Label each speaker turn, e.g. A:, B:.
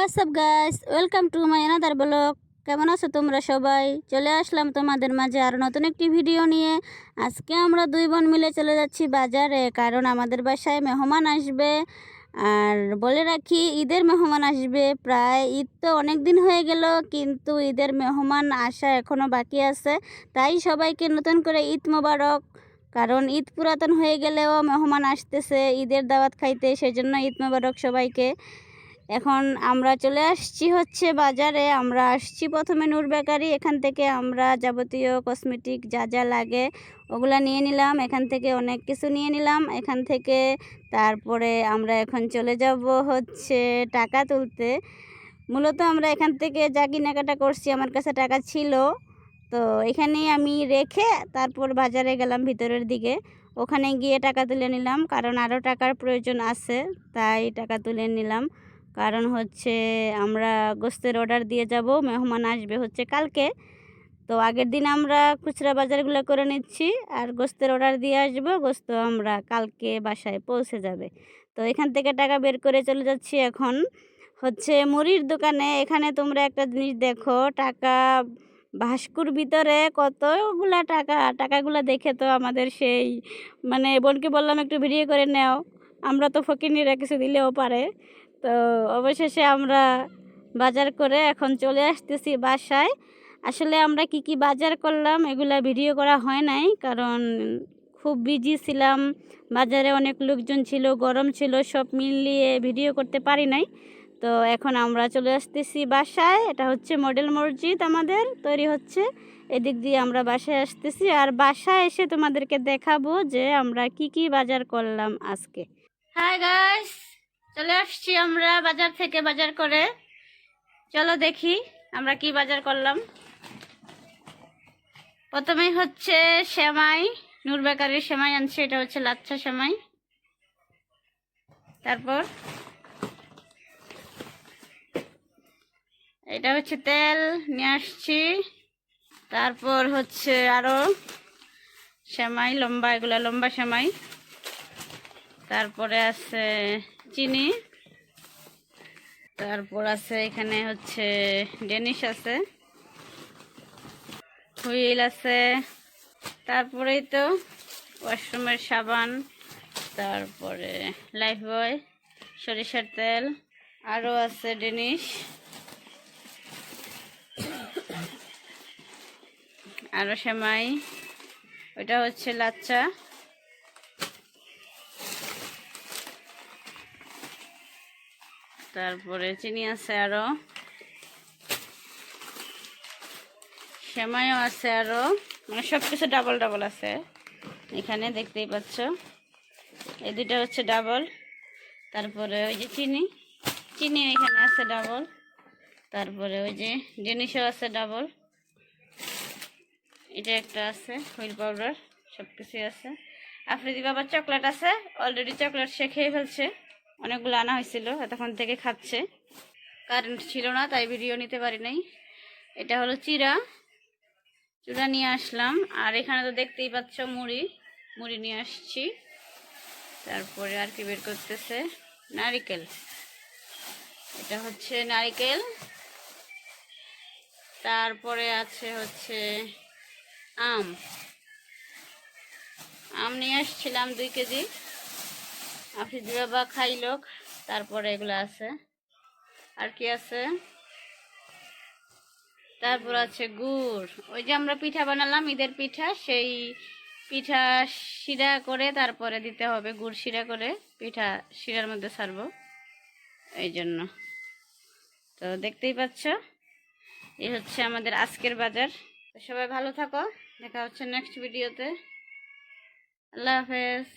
A: WhatsApp guys, welcome to my another blog. কেমন আছো তোমরা সবাই? চলে আসলাম তোমাদের মাঝে আরও নতুন একটি ভিডিও নিয়ে। আজকে আমরা দুই বোন মিলে চলে যাচ্ছি বাজারে, কারণ আমাদের বাসায় মেহমান আসবে। আর বলে রাখি, ঈদের মেহমান আসবে। প্রায় ঈদ তো অনেক দিন হয়ে গেল, কিন্তু ঈদের মেহমান আসা এখনও বাকি আছে। তাই সবাইকে নতুন করে ঈদ মোবারক। কারণ ঈদ পুরাতন হয়ে গেলেও মেহমান আসতেছে ঈদের দাওয়াত খাইতে, সেজন্য ঈদ মোবারক সবাইকে। এখন আমরা চলে আসছি হচ্ছে বাজারে। আমরা আসছি প্রথমে নূর বেকারি। এখান থেকে আমরা যাবতীয় কসমেটিক যা যা লাগে ওগুলা নিয়ে নিলাম। এখান থেকে অনেক কিছু নিয়ে নিলাম এখান থেকে। তারপরে আমরা এখন চলে যাব হচ্ছে টাকা তুলতে। মূলত আমরা এখান থেকে যা কেনাকাটা করছি, আমার কাছে টাকা ছিল, তো এখানে আমি রেখে তারপর বাজারে গেলাম ভিতরের দিকে। ওখানে গিয়ে টাকা তুলে নিলাম, কারণ আরও টাকার প্রয়োজন আছে, তাই টাকা তুলে নিলাম। কারণ হচ্ছে আমরা গোস্তের অর্ডার দিয়ে যাব, মেহমান আসবে হচ্ছে কালকে। তো আগের দিন আমরা খুচরা বাজারগুলো করে নিচ্ছি, আর গোস্তের অর্ডার দিয়ে আসবো। গোস্ত আমরা কালকে বাসায় পৌঁছে যাবে। তো এখান থেকে টাকা বের করে চলে যাচ্ছি এখন হচ্ছে মুড়ির দোকানে। এখানে তোমরা একটা জিনিস দেখো, টাকা ভাস্কুর ভিতরে কতগুলা টাকাগুলো দেখে তো আমাদের সেই বোনকে বললাম একটু ভিডিও করে নাও, আমরা তো ফকিনিরা কিছু দিলেও পারে। তো অবশেষে আমরা বাজার করে এখন চলে আসতেছি বাসায়। আসলে আমরা কি কি বাজার করলাম এগুলা ভিডিও করা হয় নাই, কারণ খুব বিজি ছিলাম। বাজারে অনেক লোকজন ছিল, গরম ছিল, সব মিলিয়ে ভিডিও করতে পারি নাই। তো এখন আমরা চলে আসতেছি বাসায়। এটা হচ্ছে মডেল মসজিদ আমাদের তৈরি হচ্ছে, এদিক দিয়ে আমরা বাসায় আসতেছি। আর বাসায় এসে তোমাদেরকে দেখাবো যে আমরা কি কি বাজার করলাম আজকে। হাই গাইস, চলে আসছি আমরা বাজার থেকে বাজার করে। চলো দেখি আমরা কি বাজার করলাম। প্রথমেই হচ্ছে সেমাই, নূর বেকারির সেমাই আনছি, এটা হচ্ছে লাচ্ছা সেমাই। তারপর এটা হচ্ছে তেল নিয়ে আসছি। তারপর হচ্ছে আরো সেমাই, লম্বা, এগুলা লম্বা সেমাই। তারপরে আছে চিনি। তারপর আছে এখানে হচ্ছে ডেনিশ আছে, হুইল আছে। তারপরেই তো ওয়াশরুমের সাবান, তারপরে লাইফবয়, সরিষার তেল, আরও আছে ডেনিশ, আরও সেমাই, ওইটা হচ্ছে লাচ্চা। তারপরে চিনি আছে, আরও সেমাইও আছে, আরও সব কিছু ডাবল ডাবল আছে এখানে, দেখতেই পাচ্ছ। এই দুটা হচ্ছে ডাবল। তারপরে ওই যে চিনি এখানে আছে ডাবল। তারপরে ওই যে ডেনিশও আছে ডাবল। এটা একটা আছে হুইল পাউডার, সব কিছুই আছে। আফ্রিদি বাবার চকলেট আছে, অলরেডি চকলেট সে খেয়ে ফেলছে। অনেকগুলো আনা হয়েছিল, এতক্ষণ থেকে খাচ্ছে। কারেন্ট ছিল না তাই ভিডিও নিতে পারি নাই। এটা হলো চূড়া নিয়ে আসলাম। আর এখানে তো দেখতেই পাচ্ছ মুড়ি নিয়ে আসছি। তারপরে আর কি বের করতেছে, নারিকেল, এটা হচ্ছে নারিকেল। তারপরে আছে হচ্ছে আম নিয়ে আসছিলাম 2 কেজি, আফ্রিদি বাবা খাইলো। তারপরে এগুলো আছে, আর কি আছে, তারপর আছে গুড়। ওই যে আমরা পিঠা বানালাম, ঈদের পিঠা, সেই পিঠা শিরা করে তারপরে দিতে হবে, গুড় শিরা করে পিঠা শিরার মধ্যে ছাড়বো, এই জন্য। তো দেখতেই পাচ্ছ, এই হচ্ছে আমাদের আজকের বাজার। সবাই ভালো থাকো, দেখা হচ্ছে নেক্সট ভিডিওতে। আল্লাহ হাফেজ।